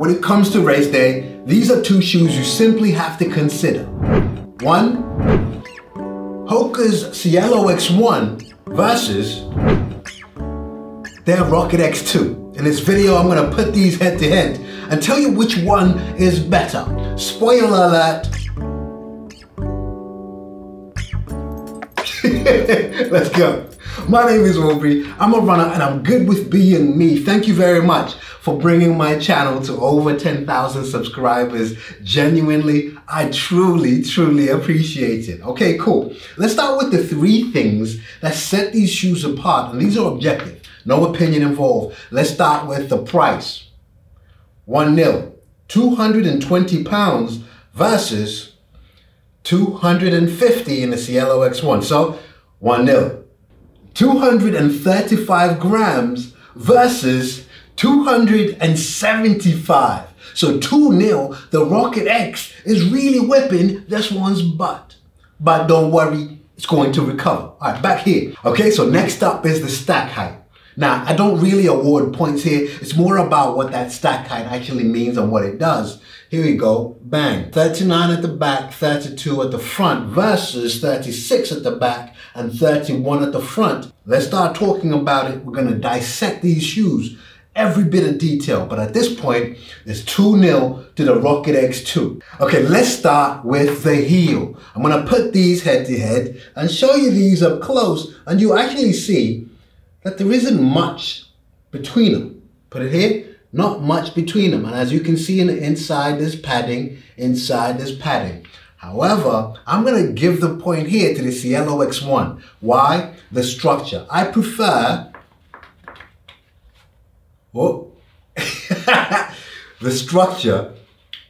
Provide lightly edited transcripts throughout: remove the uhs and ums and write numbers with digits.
when it comes to race day, these are two shoes you simply have to consider. One, Hoka's Cielo X1 versus their Rocket X2. In this video, I'm gonna put these head to head and tell you which one is better. Spoiler alert. Let's go. My name is Aubrey. I'm a runner and I'm good with being me. Thank you very much for bringing my channel to over 10,000 subscribers. Genuinely, I truly appreciate it. Okay, cool. Let's start with the three things that set these shoes apart. And these are objective, no opinion involved. Let's start with the price. 1-0, 220 pounds versus 250 in the Cielo X1. So 1-0, 235 grams versus 275. So 2-0, the Rocket X is really whipping this one's butt. But don't worry, it's going to recover. All right, back here. Okay, so next up is the stack height. Now, I don't really award points here. It's more about what that stack height actually means and what it does. Here we go, bang. 39 at the back, 32 at the front versus 36 at the back and 31 at the front. Let's start talking about it. We're gonna dissect these shoes, every bit of detail. But at this point, it's 2-0 to the Rocket X2. Okay, let's start with the heel. I'm gonna put these head to head and show you these up close, and you actually see that there isn't much between them. Put it here, not much between them. And as you can see inside this padding, However, I'm gonna give the point here to the Cielo X1. Why? The structure. I prefer, the structure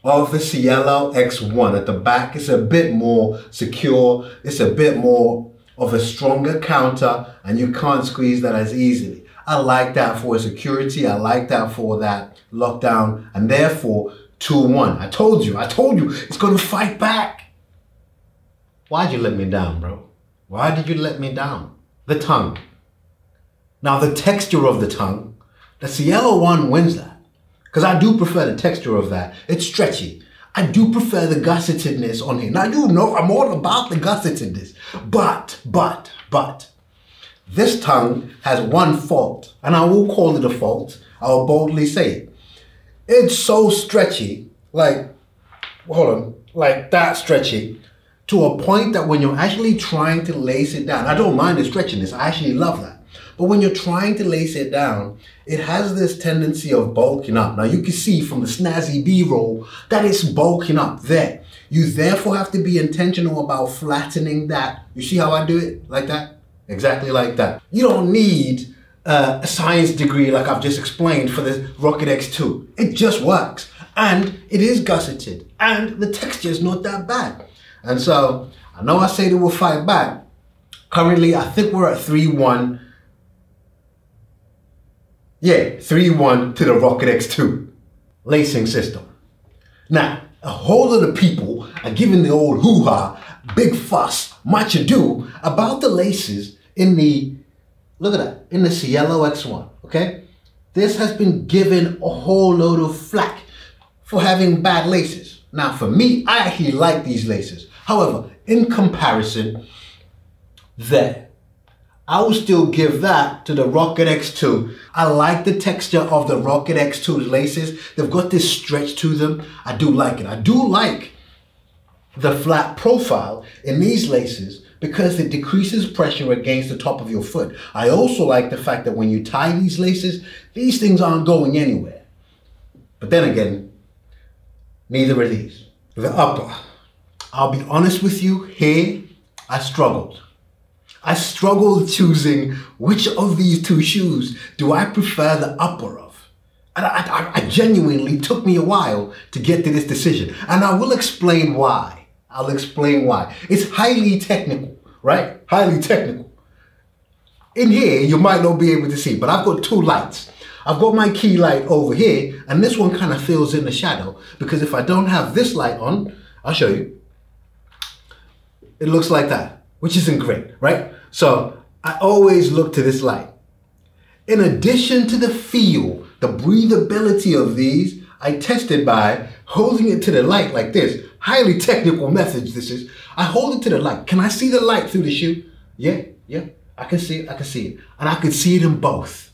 of the Cielo X1 at the back is a bit more secure. It's a bit more of a stronger counter, and you can't squeeze that as easily. I like that for security. I like that for that lockdown, and therefore 2-1. I told you, it's gonna fight back. Why'd you let me down, bro? Why did you let me down? The tongue. Now the texture of the tongue, the Cielo one wins that, because I do prefer the texture of that. It's stretchy. I do prefer the gussetedness on here. Now you know I'm all about the gussetedness, but this tongue has one fault, and I will call it a fault. I will boldly say it. It's so stretchy, like that stretchy, to a point that when you're actually trying to lace it down, I don't mind the stretchiness, I actually love that. But when you're trying to lace it down, it has this tendency of bulking up. Now you can see from the snazzy B-roll that it's bulking up there. You therefore have to be intentional about flattening that. You see how I do it? Like that? Exactly like that. You don't need a science degree like I've just explained for the Rocket X2. It just works. And it is gusseted. And the texture is not that bad. And so, I know I say they will fight back. Currently, I think we're at 3-1. Yeah, 3-1 to the Rocket X2 lacing system. Now, a whole lot of people are giving the old hoo-ha, big fuss, much ado about the laces in the, look at that, in the Cielo X1, okay? This has been given a whole load of flack for having bad laces. Now, for me, I actually like these laces. However, in comparison, I will still give that to the Rocket X2. I like the texture of the Rocket X2 laces. They've got this stretch to them. I do like it. I do like the flat profile in these laces because it decreases pressure against the top of your foot. I also like the fact that when you tie these laces, these things aren't going anywhere. But then again, neither are these. The upper. I'll be honest with you, here I struggled. I struggled choosing which of these two shoes do I prefer the upper of. And I genuinely took me a while to get to this decision. And I will explain why. I'll explain why. It's highly technical, right? Highly technical. In here, you might not be able to see, but I've got two lights. I've got my key light over here, and this one kind of fills in the shadow, because if I don't have this light on, I'll show you. It looks like that, which isn't great, right? So I always look to this light. In addition to the feel, the breathability of these, I tested by holding it to the light like this. Highly technical methods this is. I hold it to the light. Can I see the light through the shoe? Yeah. I can see it. And I could see it in both.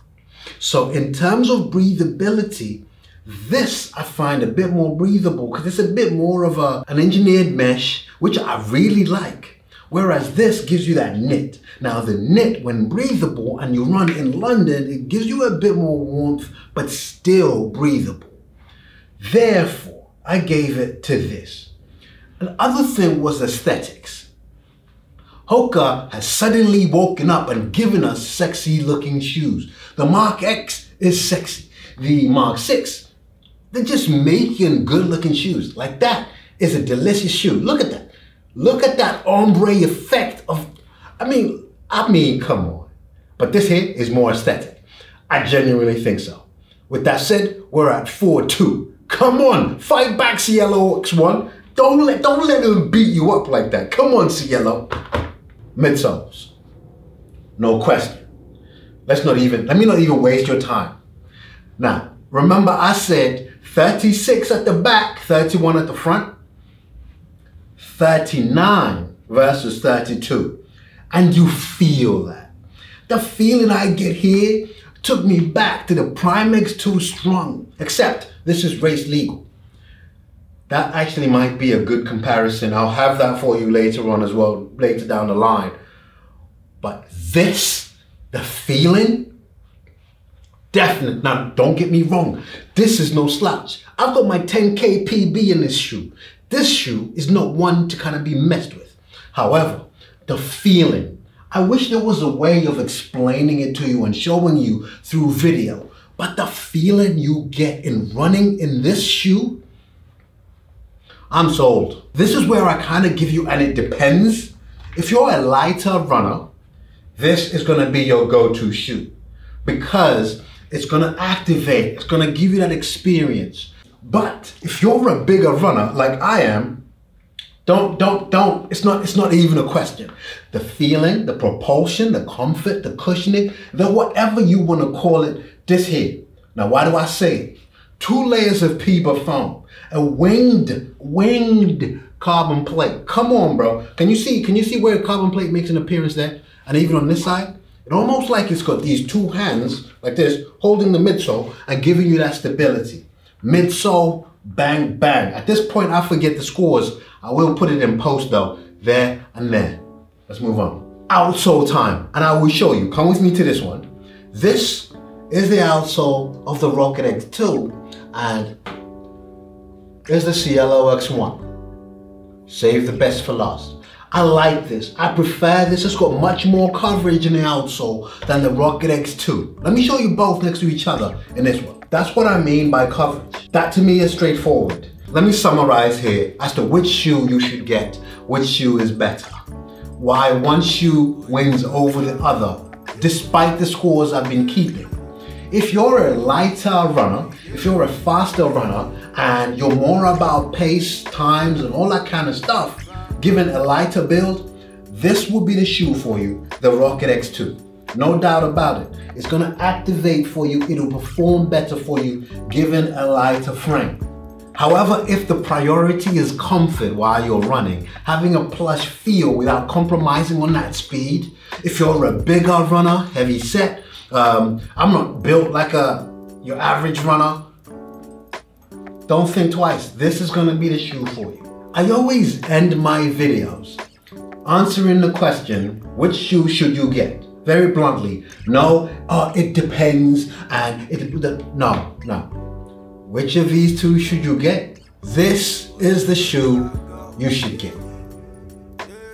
So in terms of breathability, this I find a bit more breathable because it's a bit more of an engineered mesh, which I really like. Whereas this gives you that knit. Now the knit, when breathable and you run in London, it gives you a bit more warmth, but still breathable. Therefore, I gave it to this. Another thing was aesthetics. Hoka has suddenly woken up and given us sexy looking shoes. The Mark X is sexy. The Mark 6, they're just making good looking shoes. Like that is a delicious shoe. Look at that. Look at that ombre effect of, I mean, come on. But this here is more aesthetic. I genuinely think so. With that said, we're at 4-2. Come on, fight back, Cielo X1. Don't let them beat you up like that. Come on, Cielo. Midsoles. No question. Let me not even waste your time. Now, remember I said 36 at the back, 31 at the front. 39 versus 32. And you feel that. The feeling I get here took me back to the Prime X2 Strung, except this is race legal. That actually might be a good comparison. I'll have that for you later on as well, later down the line. But this, the feeling, definite. Now, don't get me wrong. This is no slouch. I've got my 10K PB in this shoe. This shoe is not one to kind of be messed with. However, the feeling, I wish there was a way of explaining it to you and showing you through video, but the feeling you get in running in this shoe, I'm sold. This is where I kind of give you, and it depends. If you're a lighter runner, this is gonna be your go-to shoe because it's gonna activate, it's gonna give you that experience. But if you're a bigger runner like I am, don't, it's not even a question. The feeling, the propulsion, the comfort, the cushioning, the whatever you want to call it, this here. Now, why do I say it? 2 layers of PEBA foam, a winged carbon plate. Come on, bro. Can you see where carbon plate makes an appearance there? And even on this side, it almost like it's got these 2 hands like this, holding the midsole and giving you that stability. Midsole, bang, bang. At this point, I forget the scores. I will put it in post though, there and there. Let's move on. Outsole time, and I will show you. Come with me to this one. This is the outsole of the Rocket X2, and here's the Cielo X1. Save the best for last. I like this. I prefer this. It's got much more coverage in the outsole than the Rocket X2. Let me show you both next to each other in this one. That's what I mean by coverage. That to me is straightforward. Let me summarize here as to which shoe you should get, which shoe is better. Why one shoe wins over the other, despite the scores I've been keeping. If you're a lighter runner, if you're a faster runner, and you're more about pace, times, and all that kind of stuff, given a lighter build, this will be the shoe for you, the Rocket X2. No doubt about it. It's gonna activate for you, it'll perform better for you, given a lighter frame. However, if the priority is comfort while you're running, having a plush feel without compromising on that speed, if you're a bigger runner, heavy set, I'm not built like your average runner, don't think twice. This is gonna be the shoe for you. I always end my videos answering the question, which shoe should you get? Very bluntly, no, it depends, and no. Which of these two should you get? This is the shoe you should get.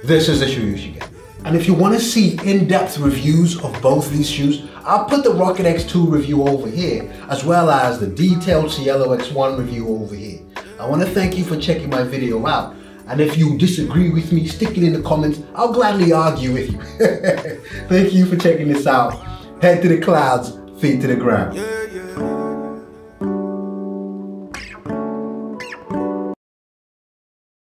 This is the shoe you should get. And if you want to see in-depth reviews of both these shoes, I'll put the Rocket X2 review over here, as well as the detailed Cielo X1 review over here. I want to thank you for checking my video out. And if you disagree with me, stick it in the comments. I'll gladly argue with you. Thank you for checking this out. Head to the clouds, feet to the ground.